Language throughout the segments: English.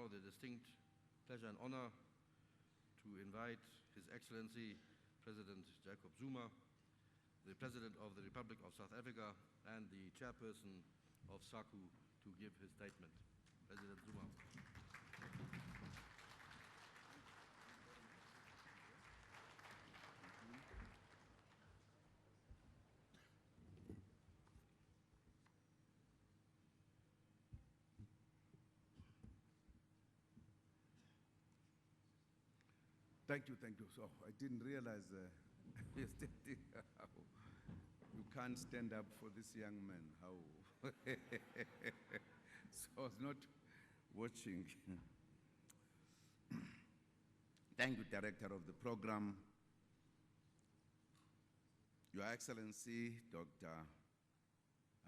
now the distinct pleasure and honor to invite His Excellency President Jacob Zuma, the President of the Republic of South Africa and the Chairperson of SACU, to give his statement. President Zuma. Thank you. So I didn't realize you can't stand up for this young man. How? So I was not watching. Thank you, Director of the Program, Your Excellency Dr.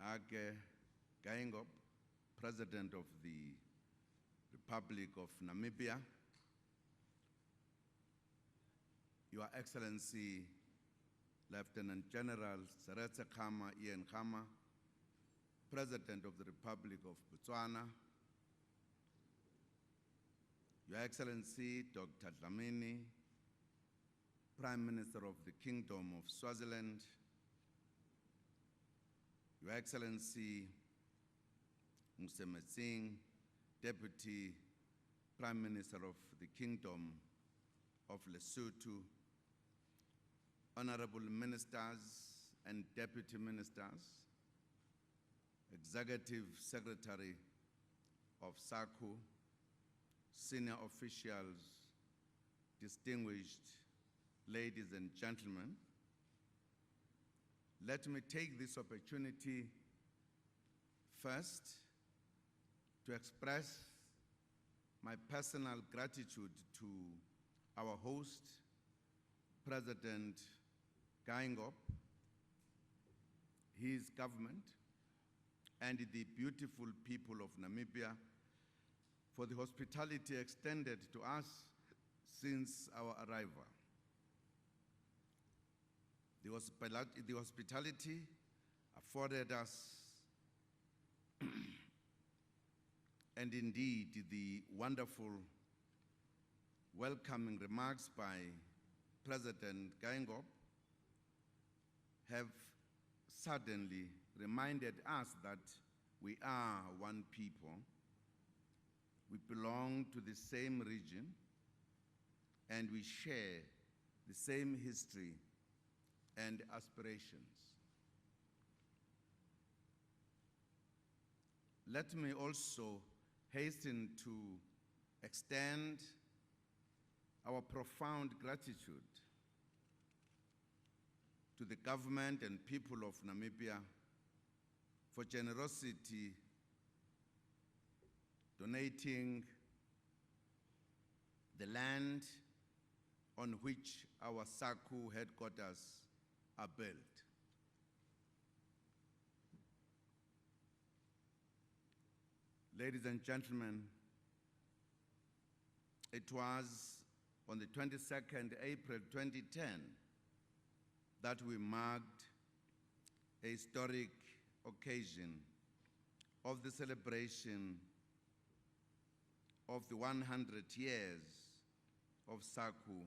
Age Geingob, President of the Republic of Namibia, Your Excellency Lieutenant General Seretse Khama Ian Khama, President of the Republic of Botswana, Your Excellency Dr. Dlamini, Prime Minister of the Kingdom of Swaziland, Your Excellency Mosematsing, Deputy Prime Minister of the Kingdom of Lesotho, Honorable Ministers and Deputy Ministers, Executive Secretary of SACU, senior officials, distinguished ladies and gentlemen, let me take this opportunity first to express my personal gratitude to our host, President Geingob, his government, and the beautiful people of Namibia for the hospitality extended to us since our arrival. The hospitality afforded us, and indeed the wonderful welcoming remarks by President Geingob have suddenly reminded us that we are one people. We belong to the same region, and we share the same history and aspirations. Let me also hasten to extend our profound gratitude to the government and people of Namibia for generosity donating the land on which our SACU headquarters are built. Ladies and gentlemen, it was on the 22nd April 2010 that we marked a historic occasion of the celebration of the 100 years of SACU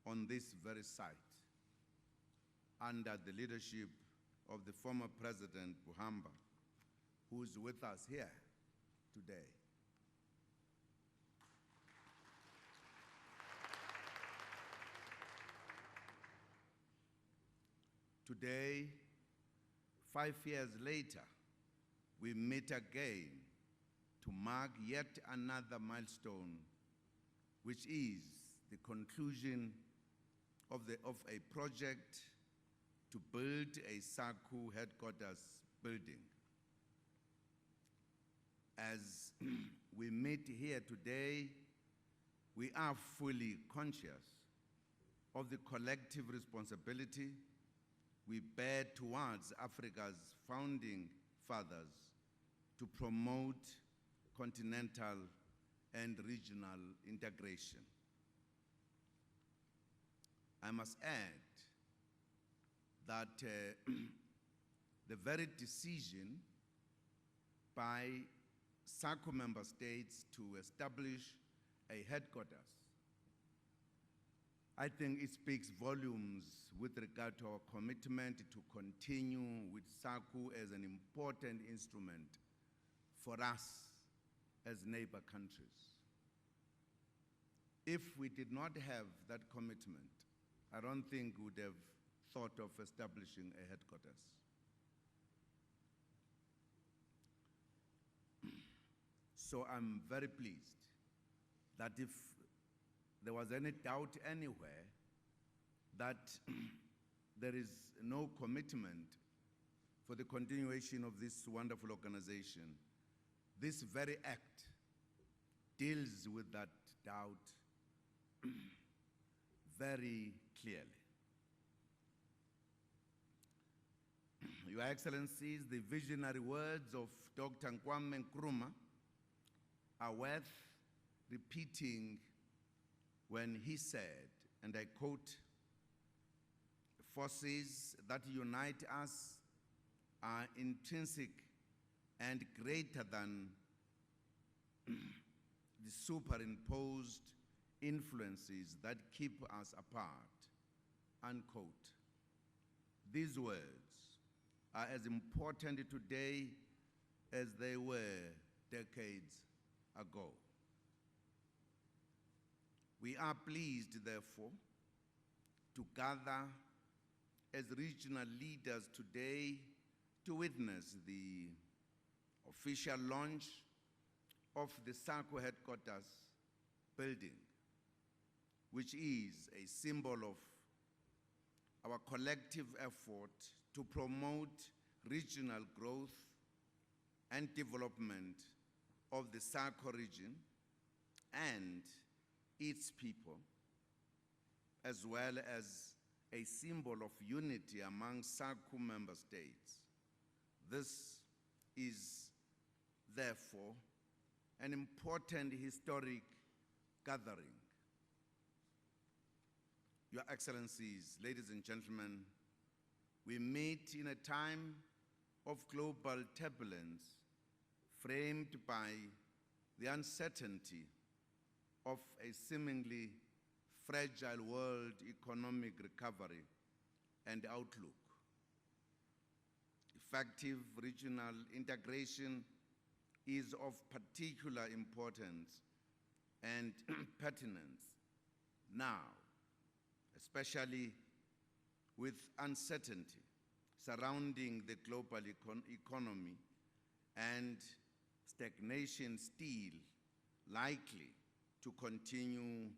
on this very site, under the leadership of the former President Buhamba, who is with us here today. Today, 5 years later, we meet again to mark yet another milestone, which is the conclusion of a project to build a SACU headquarters building. As we meet here today, we are fully conscious of the collective responsibility we bear towards Africa's founding fathers to promote continental and regional integration. I must add that the very decision by SACU member states to establish a headquarters. I think it speaks volumes with regard to our commitment to continue with SACU as an important instrument for us as neighbor countries. If we did not have that commitment, I don't think we would have thought of establishing a headquarters. So I'm very pleased that if there was any doubt anywhere that there is no commitment for the continuation of this wonderful organization, this very act deals with that doubt very clearly. Your Excellencies, the visionary words of Dr. Kwame Nkrumah are worth repeating when he said, and I quote, "Forces that unite us are intrinsic and greater than the superimposed influences that keep us apart," unquote. These words are as important today as they were decades ago. We are pleased, therefore, to gather as regional leaders today to witness the official launch of the SACU headquarters building, which is a symbol of our collective effort to promote regional growth and development of the SACU region and its people, as well as a symbol of unity among SACU member states. This is, therefore, an important historic gathering. Your Excellencies, ladies and gentlemen, we meet in a time of global turbulence framed by the uncertainty of a seemingly fragile world economic recovery and outlook. Effective regional integration is of particular importance and pertinence now, especially with uncertainty surrounding the global economy and stagnation still likely to continue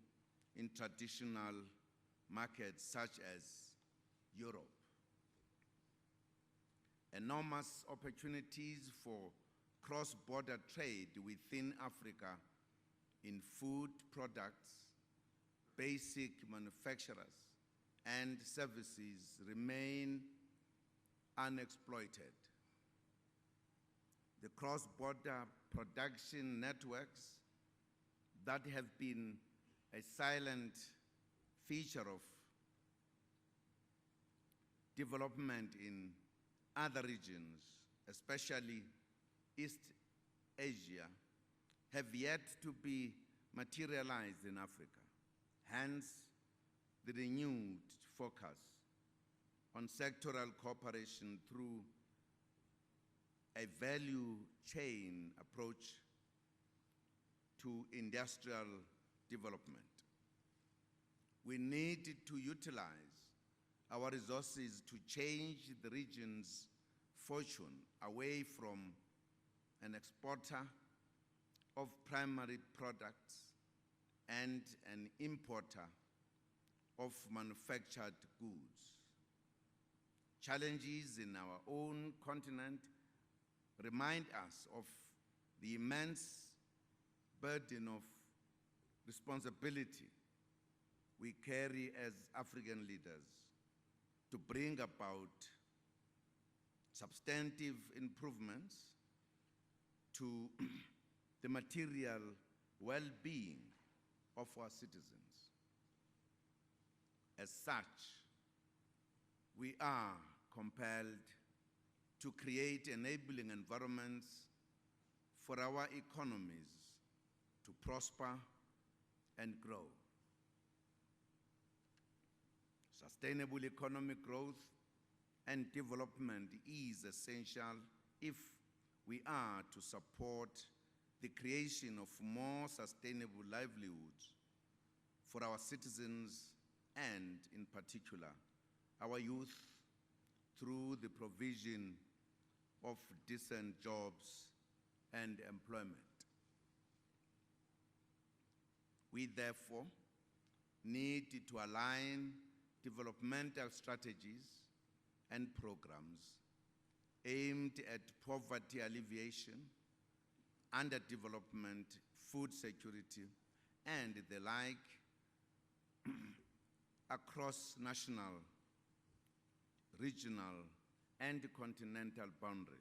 in traditional markets such as Europe. Enormous opportunities for cross-border trade within Africa in food products, basic manufacturers, and services remain unexploited. The cross-border production networks that have been a silent feature of development in other regions, especially East Asia, have yet to be materialized in Africa. Hence, the renewed focus on sectoral cooperation through a value chain approach to industrial development. We need to utilize our resources to change the region's fortune away from an exporter of primary products and an importer of manufactured goods. Challenges in our own continent remind us of the immense burden of responsibility we carry as African leaders to bring about substantive improvements to the material well-being of our citizens. As such, we are compelled to create enabling environments for our economies to prosper and grow. Sustainable economic growth and development is essential if we are to support the creation of more sustainable livelihoods for our citizens and, in particular, our youth through the provision of decent jobs and employment. We therefore need to align developmental strategies and programs aimed at poverty alleviation, underdevelopment, food security, and the like across national, regional, and continental boundaries.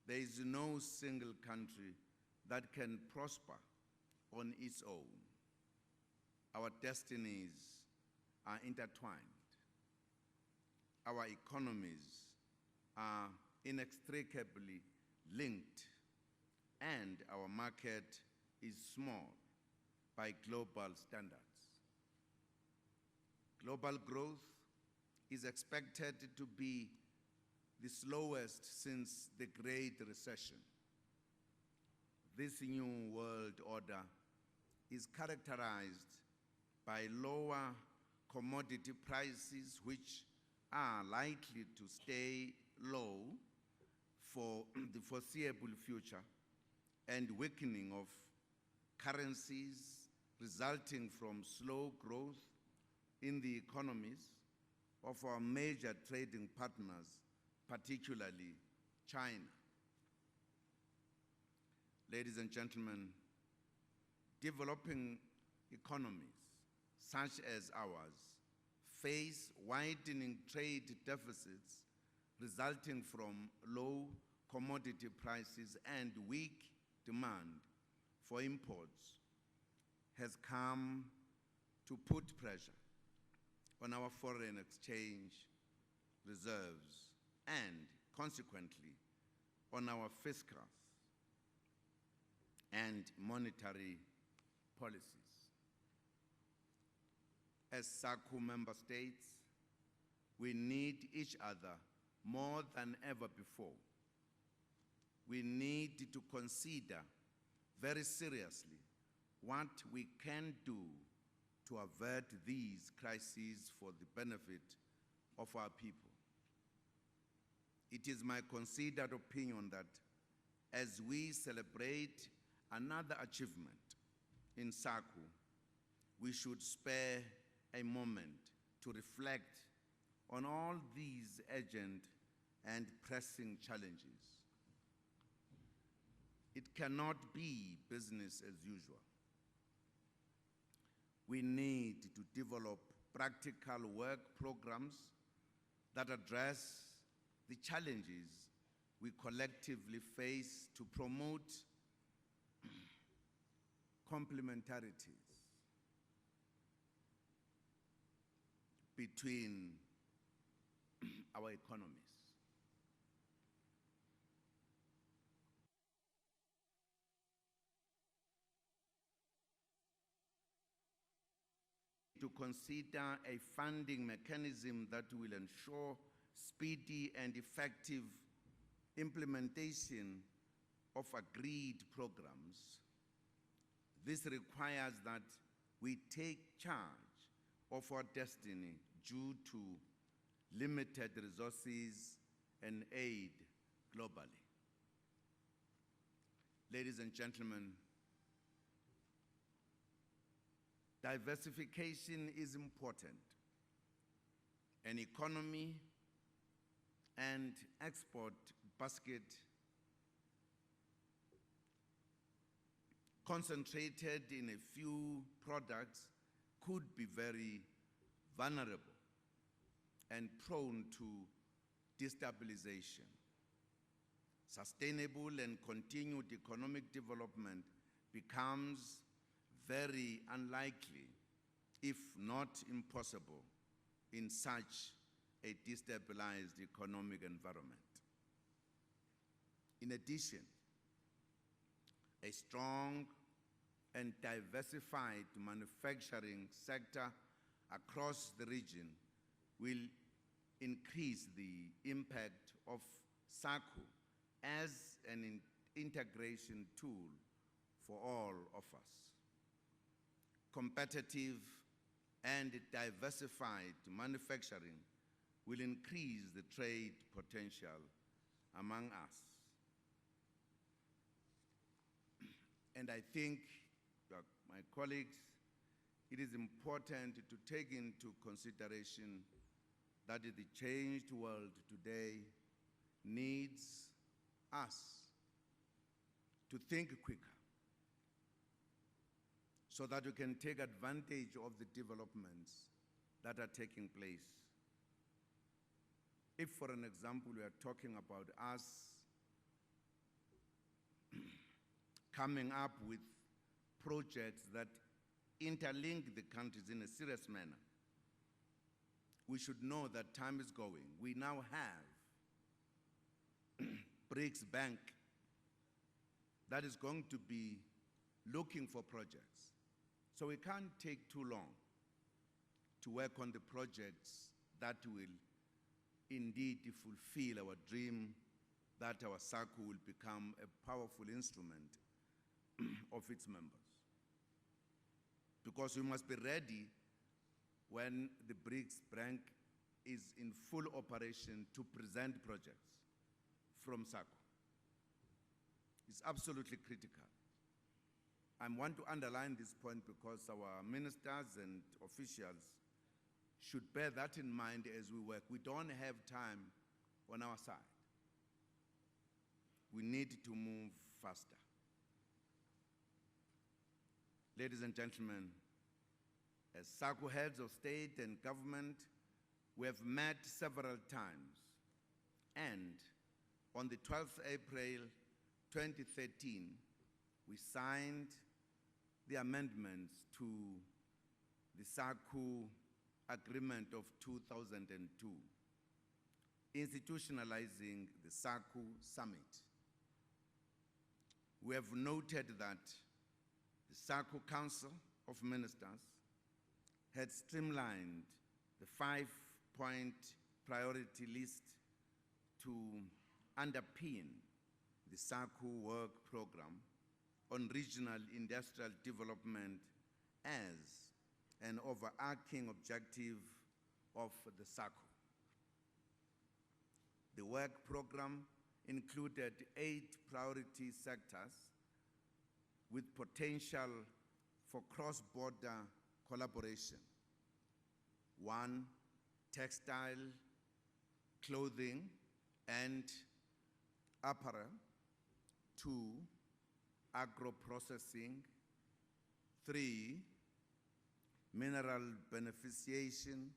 There is no single country that can prosper on its own. Our destinies are intertwined. Our economies are inextricably linked, and our market is small by global standards. Global growth is expected to be the slowest since the Great Recession. This new world order is characterized by lower commodity prices, which are likely to stay low for the foreseeable future, and weakening of currencies resulting from slow growth in the economies of our major trading partners, particularly China. Ladies and gentlemen, developing economies such as ours face widening trade deficits resulting from low commodity prices and weak demand for imports has come to put pressure on our foreign exchange reserves and, consequently, on our fiscal and monetary policies. As SACU member states, we need each other more than ever before. We need to consider very seriously what we can do to avert these crises for the benefit of our people. It is my considered opinion that as we celebrate another achievement in SACU, we should spare a moment to reflect on all these urgent and pressing challenges. It cannot be business as usual. We need to develop practical work programs that address the challenges we collectively face to promote complementarities between our economies. To consider a funding mechanism that will ensure speedy and effective implementation of agreed programs. This requires that we take charge of our destiny due to limited resources and aid globally. Ladies and gentlemen, diversification is important. An economy and export basket concentrated in a few products could be very vulnerable and prone to destabilization. Sustainable and continued economic development becomes very unlikely, if not impossible, in such a destabilized economic environment. In addition, a strong and diversified manufacturing sector across the region will increase the impact of SACU as an integration tool for all of us. Competitive and diversified manufacturing will increase the trade potential among us. And I think, my colleagues, it is important to take into consideration that the changed world today needs us to think quicker so that we can take advantage of the developments that are taking place. If, for an example, we are talking about us coming up with projects that interlink the countries in a serious manner, we should know that time is going. We now have BRICS Bank that is going to be looking for projects. So we can't take too long to work on the projects that will indeed fulfill our dream that our SACU will become a powerful instrument of its members. Because we must be ready when the BRICS Bank is in full operation to present projects from SACU. It's absolutely critical. I want to underline this point because our ministers and officials should bear that in mind as we work. We don't have time on our side. We need to move faster. Ladies and gentlemen, as SACU heads of state and government, we have met several times, and on the 12th April 2013, we signed the amendments to the SACU Agreement of 2002, institutionalizing the SACU Summit. We have noted that the SACU Council of Ministers had streamlined the 5-point priority list to underpin the SACU work program on regional industrial development as an overarching objective of the SACU. The work program included 8 priority sectors with potential for cross-border collaboration. 1, textile, clothing, and apparel. 2, agro-processing. 3, mineral beneficiation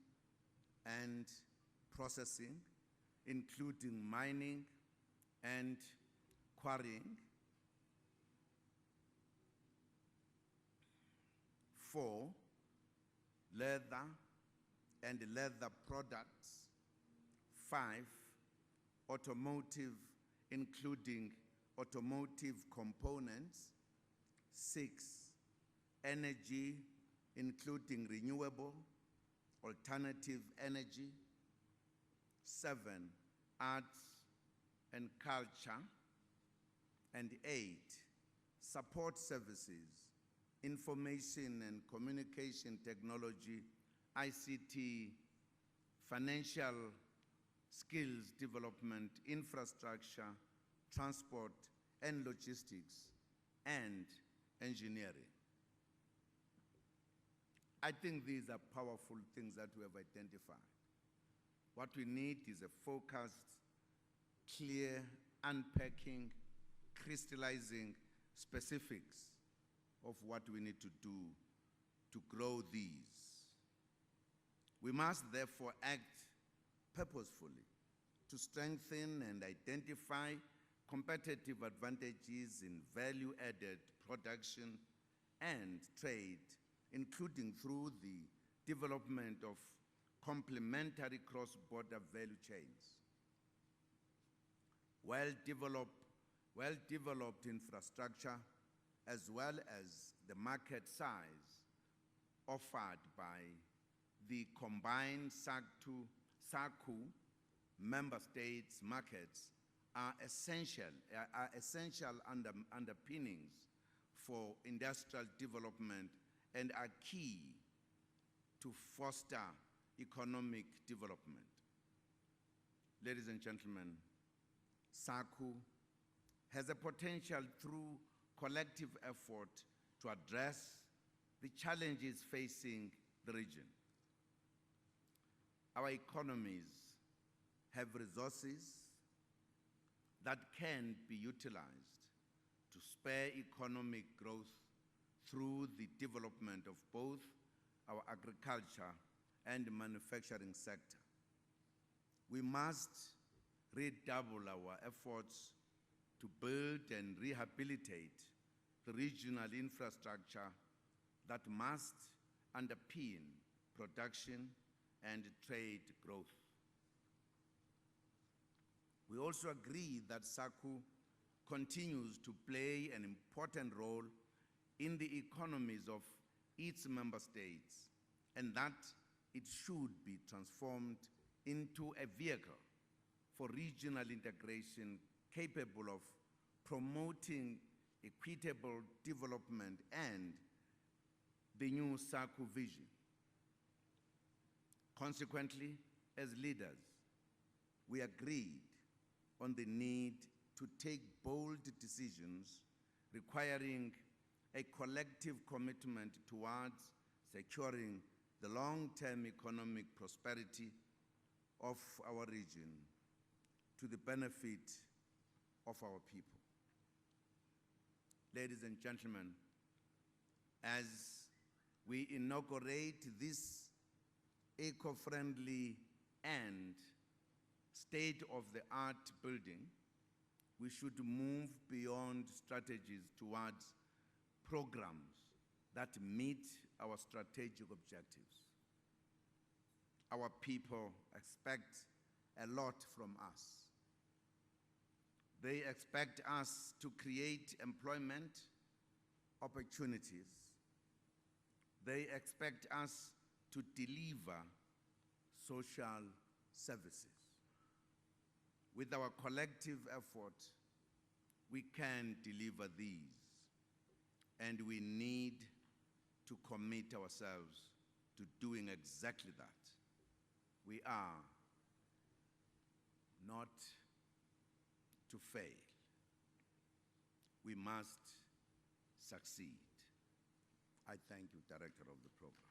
and processing, including mining and quarrying. 4, leather and leather products. 5, automotive, including automotive components. 6, energy, including renewable, alternative energy. 7, arts and culture. And 8, support services, information and communication technology, ICT, financial skills development, infrastructure, transport and logistics, and engineering. I think these are powerful things that we have identified. What we need is a focused, clear unpacking, crystallizing specifics of what we need to do to grow these. We must therefore act purposefully to strengthen and identify competitive advantages in value-added production and trade, including through the development of complementary cross-border value chains. Well-developed well-developed infrastructure, as well as the market size offered by the combined SACU member states markets are essential underpinnings for industrial development and are key to foster economic development. Ladies and gentlemen, SACU has a potential through collective effort to address the challenges facing the region. Our economies have resources that can be utilized to spur economic growth through the development of both our agriculture and manufacturing sector. We must redouble our efforts to build and rehabilitate the regional infrastructure that must underpin production and trade growth. We also agree that SACU continues to play an important role in the economies of its member states, and that it should be transformed into a vehicle for regional integration capable of promoting equitable development and the new SACU vision. Consequently, as leaders, we agreed on the need to take bold decisions requiring a collective commitment towards securing the long-term economic prosperity of our region to the benefit of our people. Ladies and gentlemen, as we inaugurate this eco-friendly and state-of-the-art building, we should move beyond strategies towards programs that meet our strategic objectives. Our people expect a lot from us. They expect us to create employment opportunities. They expect us to deliver social services. With our collective effort, we can deliver these, and we need to commit ourselves to doing exactly that. We are not to fail. We must succeed. I thank you, Director of the program.